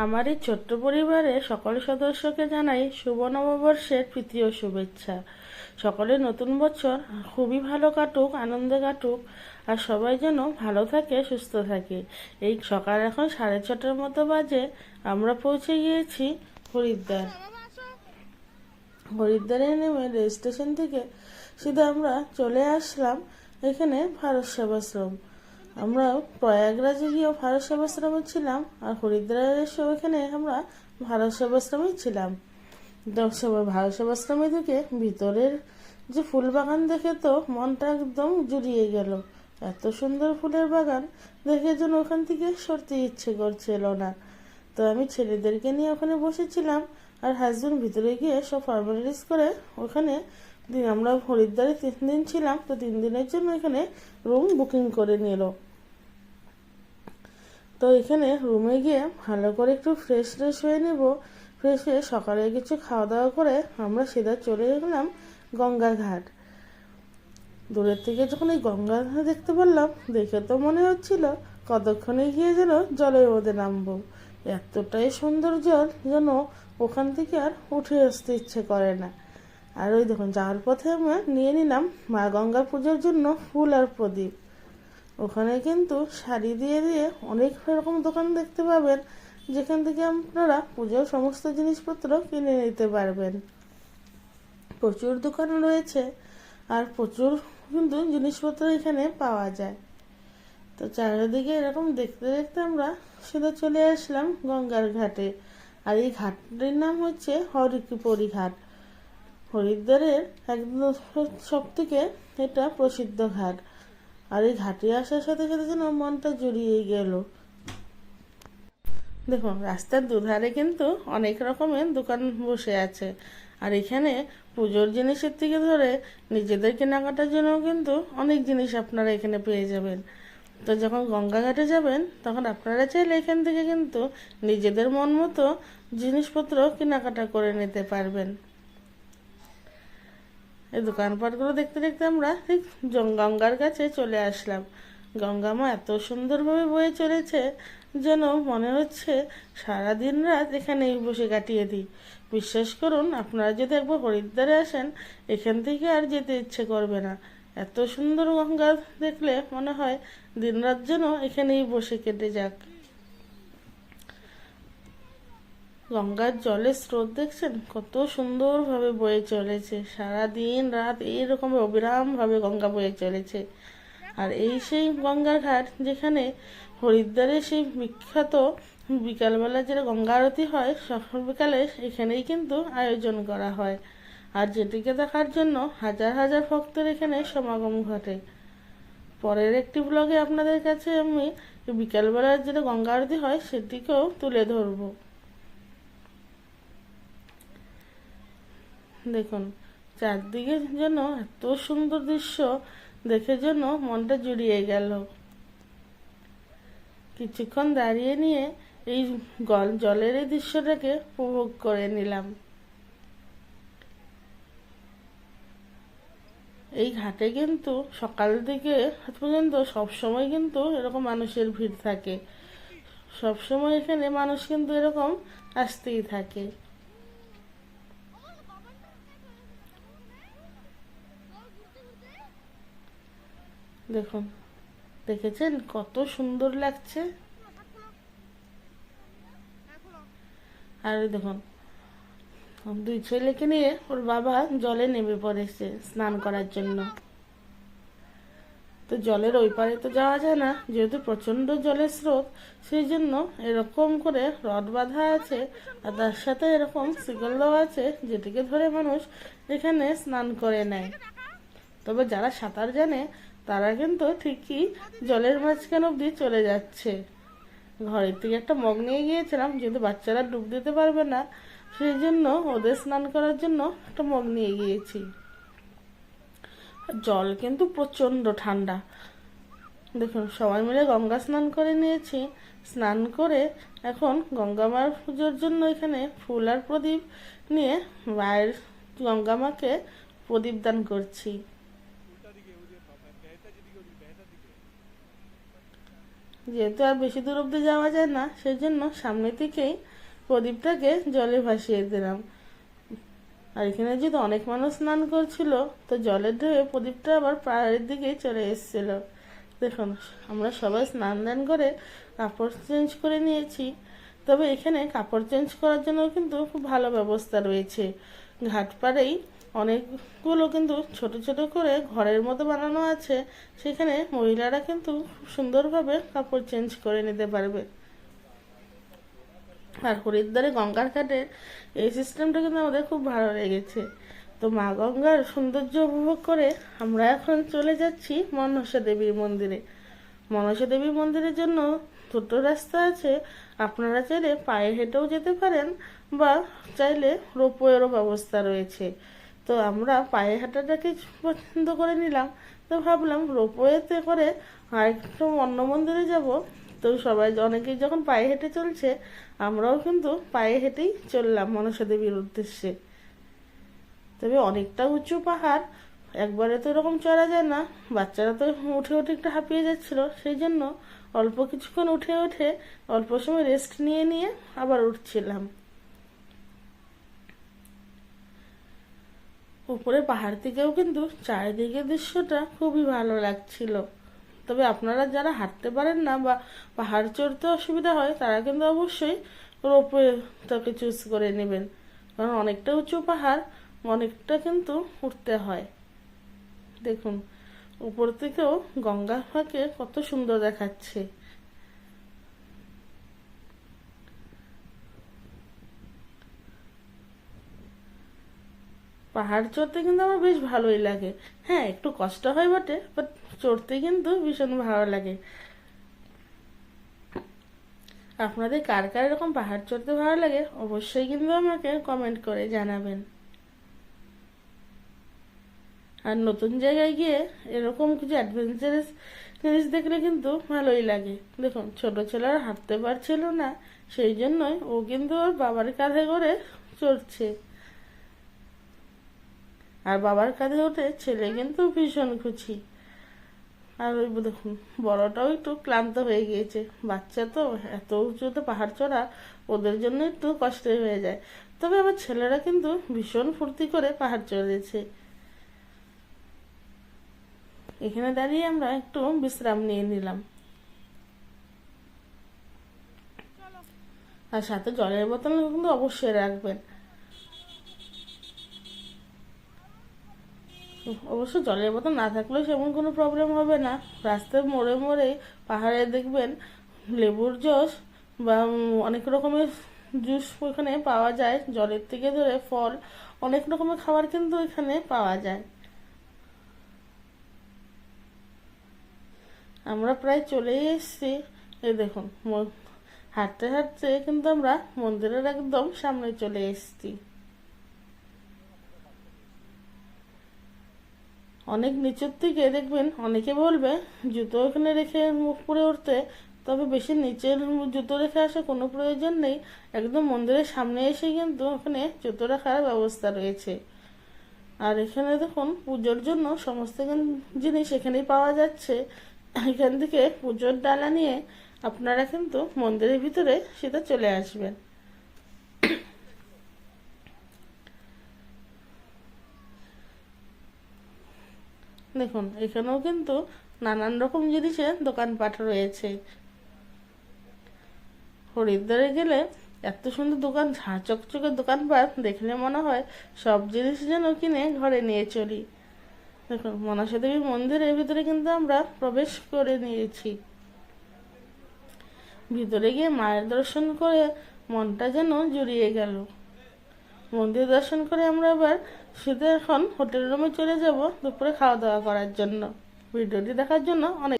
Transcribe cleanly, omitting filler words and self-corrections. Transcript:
আমার এই ছোট্ট পরিবারের সকল সদস্যকে জানাই শুভ নববর্ষের প্রীতি ও শুভেচ্ছা। সকলের নতুন বছর খুবই ভালো কাটুক, আনন্দে কাটুক, আর সবাই যেন ভালো থাকে, সুস্থ থাকে। এই সকাল এখন 6:30 মতো বাজে। আমরা পৌঁছে গিয়েছি হরিদ্বার। হরিদ্বারে নেমে রেল স্টেশন থেকে সিধা আমরা চলে আসলাম এখানে ভারত সেবাশ্রম। আমরা প্রয়াগরাজে গিয়েও ভারত সেবাশ্রমে ছিলাম, আর হরিদ্বারে এসেও এখানে আমরা ভারত সেবাশ্রমেই ছিলাম। ভারত সেবাশ্রমে থেকে ভিতরের যে ফুল বাগান দেখে তো মনটা একদম জুড়িয়ে গেল। এত সুন্দর ফুলের বাগান দেখে যেন ওখান থেকে সরতে ইচ্ছে করছিল না। তো আমি ছেলেদেরকে নিয়ে ওখানে বসেছিলাম, আর হাজবেন্ড ভিতরে গিয়ে সব ফর্মালিটিস করে ওখানে আমরা হরিদ্বারে 3 দিন ছিলাম, তো 3 দিনের জন্য এখানে রুম বুকিং করে নিল। তো এখানে রুমে গিয়ে ভালো করে একটু ফ্রেশ হয়ে নেব। ফ্রেশ হয়ে সকালে কিছু খাওয়া দাওয়া করে আমরা সিধা চলে গেলাম গঙ্গা ঘাট। দূরের থেকে যখন এই গঙ্গা ঘাট দেখতে পারলাম, দেখে তো মনে হচ্ছিল কতক্ষণে গিয়ে যেন জলের মধ্যে নামবো। এতটাই সুন্দর জল যেন ওখান থেকে আর উঠে আসতে ইচ্ছে করে না। আর ওই দেখুন, যাওয়ার পথে আমরা নিয়ে নিলাম মা গঙ্গা পুজোর জন্য ফুল আর প্রদীপ। ওখানে কিন্তু শাড়ি দিয়ে দিয়ে অনেক রকম দোকান দেখতে পাবেন, যেখান থেকে আপনারা পুজোর সমস্ত জিনিসপত্র কিনে নিতে পারবেন। প্রচুর দোকান রয়েছে, আর প্রচুর কিন্তু জিনিসপত্র এখানে পাওয়া যায়। তো চারিদিকে এরকম দেখতে দেখতে আমরা সিধা চলে আসলাম গঙ্গার ঘাটে। আর এই ঘাটটির নাম হচ্ছে হরিকি ঘাট। হরিদ্বারের একদম সব থেকে এটা প্রসিদ্ধ ঘাট। আর এই ঘাটে আসার সাথে সাথে যেন মনটা জুড়িয়ে গেল। দেখুন, রাস্তার দুধারে কিন্তু অনেক রকমের দোকান বসে আছে, আর এখানে পুজোর জিনিসের থেকে ধরে নিজেদের কেনাকাটার জন্য কিন্তু অনেক জিনিস আপনারা এখানে পেয়ে যাবেন। তো যখন গঙ্গা ঘাটে যাবেন তখন আপনারা চাইলে এখান থেকে কিন্তু নিজেদের মন মতো জিনিসপত্র কেনাকাটা করে নিতে পারবেন। এই দোকানপাটগুলো দেখতে দেখতে আমরা ঠিক গঙ্গার কাছে চলে আসলাম। গঙ্গা মা এত সুন্দরভাবে বয়ে চলেছে, যেন মনে হচ্ছে সারাদিন রাত এখানেই বসে কাটিয়ে দিই। বিশ্বাস করুন, আপনারা যদি একবার হরিদ্বারে আসেন, এখান থেকে আর যেতে ইচ্ছে করবে না। এত সুন্দর গঙ্গা দেখলে মনে হয় দিনরাত যেন এখানেই বসে কেটে যাক। গঙ্গার জলের স্রোত দেখছেন কত সুন্দরভাবে বয়ে চলেছে। সারা দিন রাত এইরকম অবিরাম ভাবে গঙ্গা বয়ে চলেছে। আর এই সেই গঙ্গার ঘাট যেখানে হরিদ্বারে সেই বিখ্যাত বিকালবেলা যেটা গঙ্গা আরতি হয়, সকাল বিকালে এখানেই কিন্তু আয়োজন করা হয়। আর যেটিকে দেখার জন্য হাজার হাজার ভক্তের এখানে সমাগম ঘটে। পরের একটি ব্লগে আপনাদের কাছে আমি বিকালবেলার যেটা গঙ্গা আরতি হয় সেটিকেও তুলে ধরবো। দেখুন, চারদিকে যেন এত সুন্দর দৃশ্য দেখে যেন মনটা জুড়িয়ে গেল। কিছুক্ষণ দাঁড়িয়ে নিয়ে এই জলের এই দৃশ্যটাকে উপভোগ করে নিলাম। এই ঘাটে কিন্তু সকাল থেকে রাত পর্যন্ত সবসময় কিন্তু এরকম মানুষের ভিড় থাকে। সবসময় এখানে মানুষ কিন্তু এরকম আসতেই থাকে। দেখুন, দেখেছেন কত সুন্দর লাগছে। আর দেখুন, 2 ছেলেকে নিয়ে ওর বাবা জলে নেমে পড়েছে স্নান করার জন্য। তো জলের ওই পারে তো যাওয়া যায় না, যেহেতু প্রচন্ড জলের স্রোত, সেই জন্য এরকম করে রড বাঁধা আছে, আর তার সাথে এরকম শিকল দেওয়া আছে, যেটিকে ধরে মানুষ এখানে স্নান করে নেয়। তবে যারা সাঁতার জানে তারা কিন্তু ঠিকই জলের মাঝখান অব্দি চলে যাচ্ছে। ঘরের থেকে একটা মগ নিয়ে গিয়েছিলাম, যেহেতু বাচ্চারা ডুব দিতে পারবে না, সেই জন্য ওদের স্নান করার জন্য একটা মগ নিয়ে গিয়েছি। জল কিন্তু প্রচন্ড ঠান্ডা। দেখুন, সবাই মিলে গঙ্গা স্নান করে নিয়েছি। স্নান করে এখন গঙ্গা মার পুজোর জন্য এখানে ফুল আর প্রদীপ নিয়ে মায়ের গঙ্গা মাকে প্রদীপ দান করছি। যেহেতু আর বেশি দূর অব্দি যাওয়া যায় না, সেই জন্য সামনে থেকেই প্রদীপটাকে জলে ভাসিয়ে দিলাম। আর এখানে যেহেতু অনেক মানুষ স্নান করছিল, তো জলের ঢেউয়ে প্রদীপটা আবার পাহাড়ের দিকেই চলে এসেছিল। দেখুন, আমরা সবাই স্নান দান করে কাপড় চেঞ্জ করে নিয়েছি। তবে এখানে কাপড় চেঞ্জ করার জন্য কিন্তু খুব ভালো ব্যবস্থা রয়েছে। ঘাট পাড়েই অনেকগুলো কিন্তু ছোট ছোট করে ঘরের মতো বানানো আছে, সেখানে মহিলারা কিন্তু খুব সুন্দরভাবে কাপড় চেঞ্জ করে নিতে পারবে। আর হরিদ্বারে গঙ্গার ঘাটের এই সিস্টেমটা কিন্তু আমাদের খুব ভালো লেগেছে। তো মা গঙ্গার সৌন্দর্য উপভোগ করে আমরা এখন চলে যাচ্ছি মনসা দেবীর মন্দিরে। মনসা দেবীর মন্দিরের জন্য দুটো রাস্তা আছে, আপনারা চাইলে পায়ে হেঁটেও যেতে পারেন বা চাইলে রোপওয়েরও ব্যবস্থা রয়েছে। তো আমরা পায়ে হাঁটাটাকে পছন্দ করে নিলাম, তো ভাবলাম রোপওয়েতে করে আর একটু অন্য মন্দিরে যাব। তো সবাই অনেকেই যখন পায়ে হেঁটে চলছে, আমরাও কিন্তু পায়ে হেঁটেই চললাম মনসা দেবীর উদ্দেশ্যে। তবে অনেকটা উঁচু পাহাড়, একবারে তো এরকম চড়া যায় না। বাচ্চারা তো উঠে উঠে একটু হাঁপিয়ে যাচ্ছিল, সেই জন্য অল্প কিছুক্ষণ উঠে উঠে অল্প সময় রেস্ট নিয়ে নিয়ে আবার উঠছিলাম। উপরে পাহাড় থেকেও কিন্তু চারিদিকের দৃশ্যটা খুবই ভালো লাগছিল। তবে আপনারা যারা হাঁটতে পারেন না বা পাহাড় চড়তে অসুবিধা হয়, তারা কিন্তু অবশ্যই রোপওয়েটাকে চুজ করে নেবেন, কারণ অনেকটা উঁচু পাহাড়, অনেকটা কিন্তু উঠতে হয়। দেখুন, উপর থেকেও গঙ্গা মাকে কত সুন্দর দেখাচ্ছে। পাহাড় চড়তে কিন্তু আমার বেশ ভালোই লাগে। হ্যাঁ, একটু কষ্ট হয় বটে, বাট চড়তে কিন্তু ভীষণ ভালো লাগে। আপনাদের কার কার এরকম পাহাড় চড়তে ভালো লাগে অবশ্যই কিন্তু আমাকে কমেন্ট করে জানাবেন। আর নতুন জায়গায় গিয়ে এরকম কিছু অ্যাডভেঞ্চারাস জিনিস দেখলে কিন্তু ভালোই লাগে। দেখুন, ছোট ছেলে আর হাঁটতে পারছিল না, সেই জন্যই ও কিন্তু ওর বাবার কাঁধে করে চড়ছে। আর বাবার কাঁধে উঠে ছেলে কিন্তু ভীষণ খুশি। আর ওই দেখুন, বড়টাও একটু ক্লান্ত হয়ে গিয়েছে। বাচ্চা তো এত উঁচুতে পাহাড় চড়া ওদের জন্য একটু কষ্ট হয়ে যায়। তবে আমার ছেলেরা কিন্তু ভীষণ ফুর্তি করে পাহাড় চড়েছে। এখানে দাঁড়িয়ে আমরা একটু বিশ্রাম নিয়ে নিলাম। আর সাথে জলের বোতল কিন্তু অবশ্যই রাখবেন। অবশ্য জলের বোতল না থাকলেও সেমন কোনো প্রবলেম হবে না। রাস্তায় মোড়ে মোড়ে পাহাড়ে দেখবেন লেবুর জুস বা অনেক রকমের জুস ওখানে পাওয়া যায়। জলের থেকে ধরে ফল, অনেক রকমের খাবার কিন্তু এখানে পাওয়া যায়। আমরা প্রায় চলেই এসেছি। এই দেখুন, হাঁটতে হাঁটতে কিন্তু আমরা মন্দিরের একদম সামনে চলে এসেছি। অনেক নিচের থেকে দেখবেন অনেকে বলবে জুতো এখানে রেখে মুখ পুড়ে উঠতে, তবে বেশি নিচের জুতো রেখে আসা কোনো প্রয়োজন নেই। একদম মন্দিরের সামনে এসে কিন্তু ওখানে জুতো রাখার ব্যবস্থা রয়েছে। আর এখানে দেখুন, পুজোর জন্য সমস্ত জিনিস এখানেই পাওয়া যাচ্ছে। এখান থেকে পুজোর ডালা নিয়ে আপনারা কিন্তু মন্দিরের ভিতরে সেটা চলে আসবেন। দেখুন, এখানেও কিন্তু নানান রকম জিনিসের দোকানপাট রয়েছে। হরিদ্বারে গেলে এত সুন্দর দোকান, ঝাঁ চকচকে দোকানপাট দেখলে মনে হয় সব জিনিস যেন কিনে ঘরে নিয়ে চলি। দেখুন, মনসা দেবী মন্দিরের ভিতরে কিন্তু আমরা প্রবেশ করে নিয়েছি। ভিতরে গিয়ে মায়ের দর্শন করে মনটা যেন জুড়িয়ে গেল। মন্দির দর্শন করে আমরা আবার সিধা এখন হোটেল রুমে চলে যাব দুপুরে খাওয়া দাওয়া করার জন্য। ভিডিওটি দেখার জন্য অনেক